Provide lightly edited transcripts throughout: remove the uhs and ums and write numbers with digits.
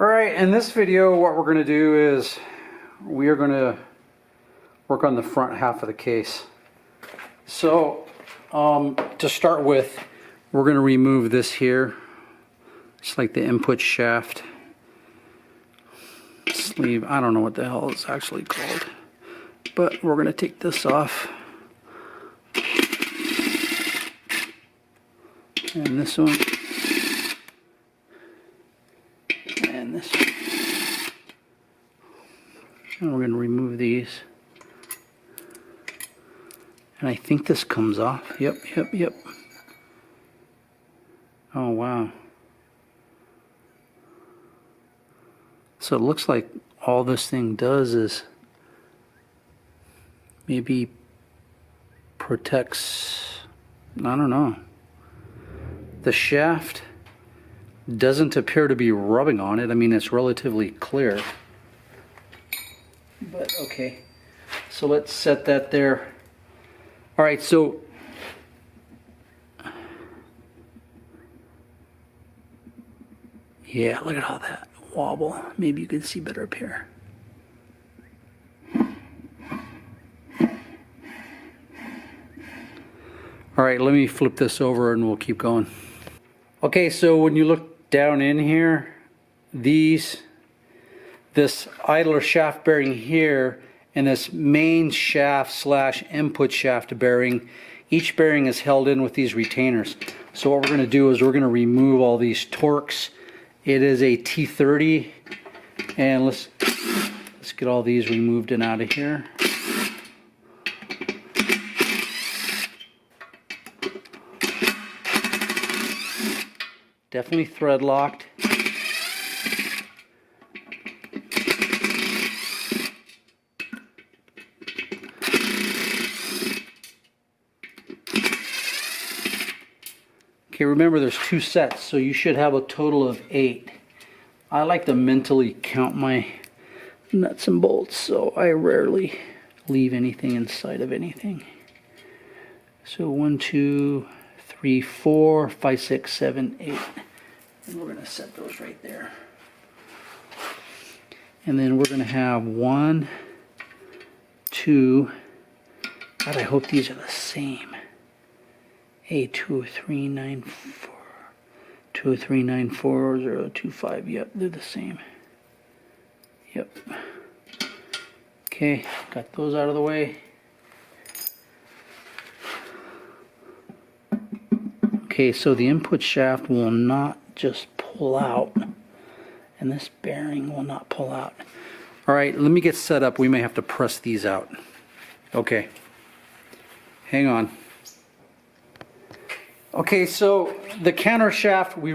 Alright, in this video what we're going to do is we are going to work on the front half of the case. So to start with, we're going to remove this here. It's like the input shaft sleeve. I don't know what the hell it's actually called, but we're going to take this off. And this one. And this one. And we're going to remove these. And I think this comes off. Yep. Oh, wow. So it looks like all this thing does is maybe protects, I don't know. The shaft doesn't appear to be rubbing on it. I mean, it's relatively clear. But okay, so let's set that there. All right, so yeah, look at all that wobble. Maybe you can see better up here. All right, let me flip this over and we'll keep going. Okay, so when you look down in here, this idler shaft bearing here and this main shaft slash input shaft bearing, each bearing is held in with these retainers. So what we're going to do is we're going to remove all these Torx. It is a T30, and let's get all these removed and out of here. Definitely thread locked. Okay, remember there's 2 sets, so you should have a total of 8. I like to mentally count my nuts and bolts, so I rarely leave anything inside of anything. So 1, 2, 3, 4, 5, 6, 7, 8. And we're going to set those right there. And then we're going to have 1, 2. God, I hope these are the same. 23940 2394025. Yep, they're the same. Yep. Okay, got those out of the way. Okay, so the input shaft will not just pull out, and this bearing will not pull out. All right, let me get set up. We may have to press these out. Okay, hang on. Okay, so the counter shaft, we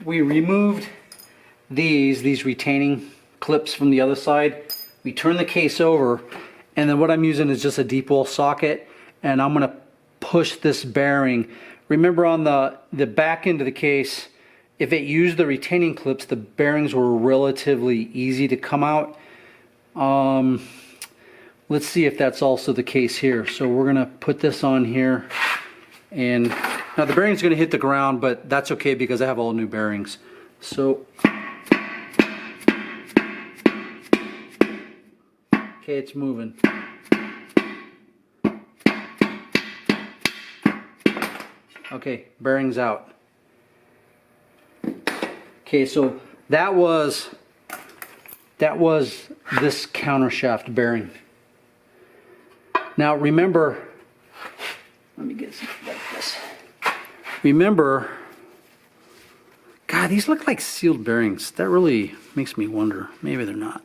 removed these retaining clips from the other side. We turn the case over, and then what I'm using is just a deep well socket, and I'm going to push this bearing. Remember on the back end of the case, if it used the retaining clips, the bearings were relatively easy to come out. Let's see if that's also the case here. So we're going to put this on here, and now the bearing's going to hit the ground, but that's okay because I have all new bearings. So, okay, it's moving. Okay, bearings out. Okay, so that was this counter shaft bearing. Now remember, let me get something like this. Remember, God, these look like sealed bearings. That really makes me wonder. Maybe they're not.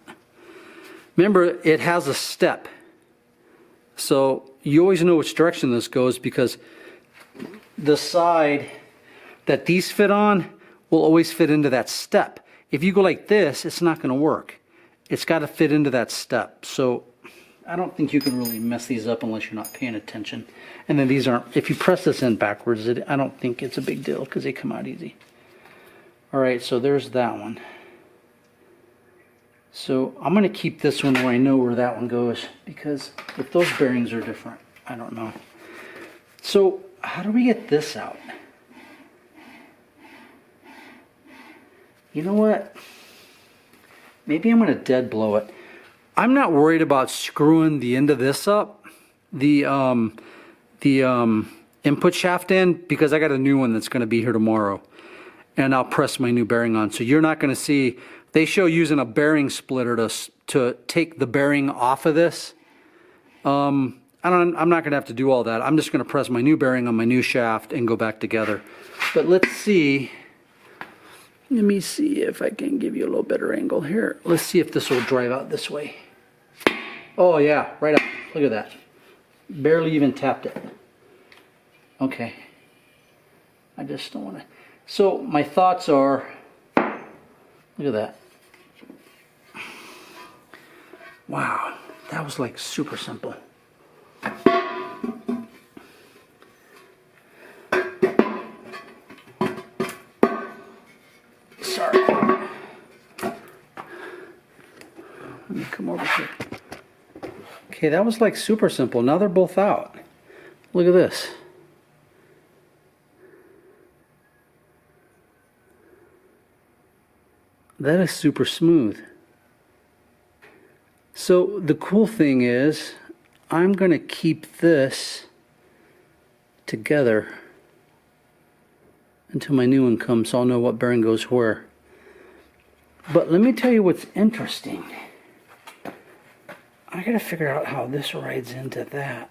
Remember, it has a step. So you always know which direction this goes because the side that these fit on will always fit into that step. If you go like this, it's not going to work. It's got to fit into that step. So I don't think you can really mess these up unless you're not paying attention. And then these aren't, if you press this in backwards, I don't think it's a big deal because they come out easy. All right, so there's that one. So I'm going to keep this one where I know where that one goes, because if those bearings are different, I don't know. So how do we get this out? You know what? maybe I'm going to dead blow it. I'm not worried about screwing the end of this up, the input shaft end, because I got a new one that's going to be here tomorrow, and I'll press my new bearing on. So you're not going to see, they show using a bearing splitter to take the bearing off of this. I'm not going to have to do all that. I'm just going to press my new bearing on my new shaft and go back together. But let's see. Let me see if I can give you a little better angle here. Let's see if this will drive out this way. Oh yeah, right up. Look at that. Barely even tapped it. Okay. I just don't want to. So my thoughts are, look at that. Wow, that was like super simple. Sorry. Let me come over here. Okay, that was like super simple. Now they're both out. Look at this. That is super smooth. So the cool thing is, I'm going to keep this together until my new one comes, so I'll know what bearing goes where. But let me tell you what's interesting. I got to figure out how this rides into that.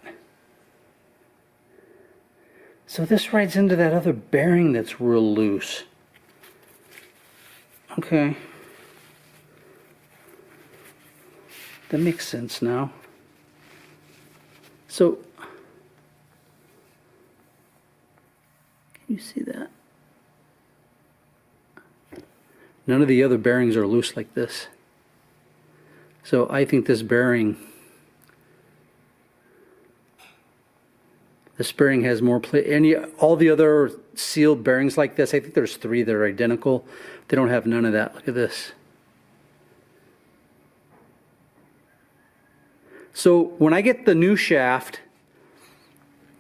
So this rides into that other bearing that's real loose. Okay. That makes sense now. So, can you see that? None of the other bearings are loose like this. So I think this bearing has more play. All the other sealed bearings like this, I think there's 3 that are identical. They don't have none of that. Look at this. So when I get the new shaft,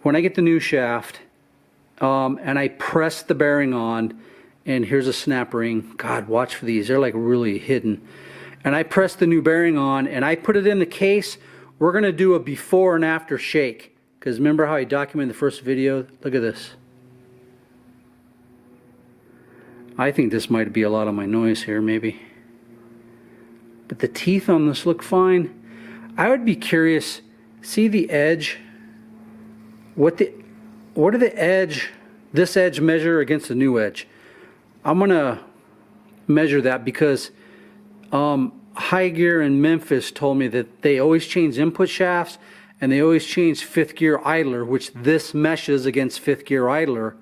and I press the bearing on, and here's a snap ring. God, watch for these. They're like really hidden. And I press the new bearing on, and I put it in the case. We're going to do a before and after shake. Because remember how I documented the first video? Look at this. I think this might be a lot of my noise here, maybe. But the teeth on this look fine. I would be curious, see the edge? What do this edge measure against the new edge? I'm gonna measure that because High Gear in Memphis told me that they always change input shafts and they always change 5th gear idler, which this meshes against 5th gear idler.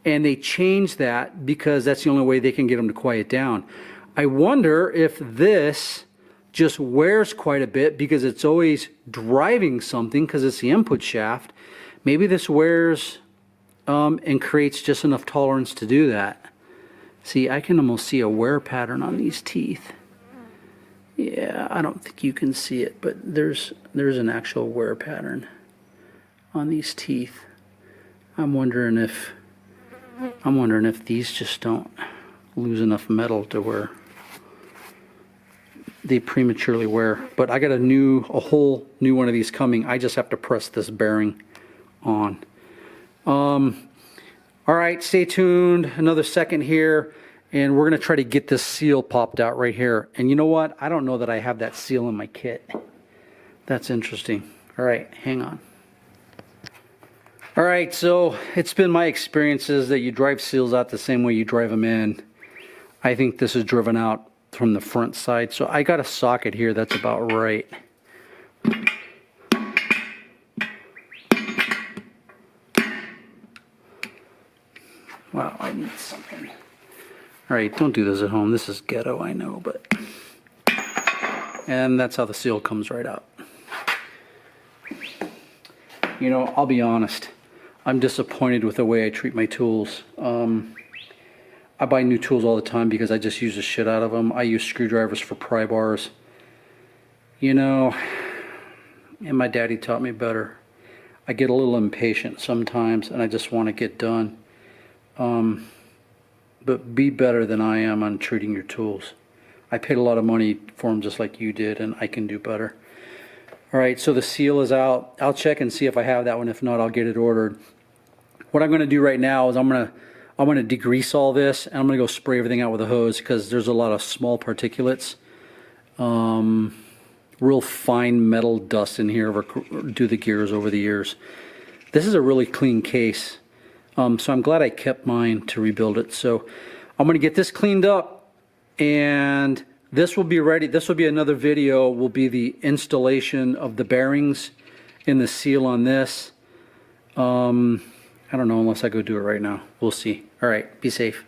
And they change that because that's the only way they can get them to quiet down. I wonder if this just wears quite a bit because it's always driving something because it's the input shaft. Maybe this wears and creates just enough tolerance to do that. See, I can almost see a wear pattern on these teeth. Yeah, I don't think you can see it, but there's an actual wear pattern on these teeth. I'm wondering if these just don't lose enough metal to where they prematurely wear. But I got a whole new one of these coming. I just have to press this bearing on. All right, stay tuned. Another second here, and we're gonna try to get this seal popped out right here. And you know what? I don't know that I have that seal in my kit. That's interesting. All right, hang on. All right, so it's been my experiences that you drive seals out the same way you drive them in. I think this is driven out from the front side. So I got a socket here that's about right. Wow, I need something. All right, don't do this at home. This is ghetto, I know, but... And that's how the seal comes right out. You know, I'll be honest. I'm disappointed with the way I treat my tools. I buy new tools all the time because I just use the shit out of them. I use screwdrivers for pry bars. You know, and my daddy taught me better. I get a little impatient sometimes and I just want to get done. But be better than I am on treating your tools. I paid a lot of money for them just like you did, and I can do better. All right, so the seal is out. I'll check and see if I have that one. If not, I'll get it ordered. What I'm going to do right now is I'm going to degrease all this, and I'm going to go spray everything out with a hose because there's a lot of small particulates. Real fine metal dust in here do the gears over the years. This is a really clean case, so I'm glad I kept mine to rebuild it. So I'm going to get this cleaned up, and this will be ready. This will be another video, will be the installation of the bearings in the seal on this. I don't know unless I go do it right now. We'll see. All right, be safe.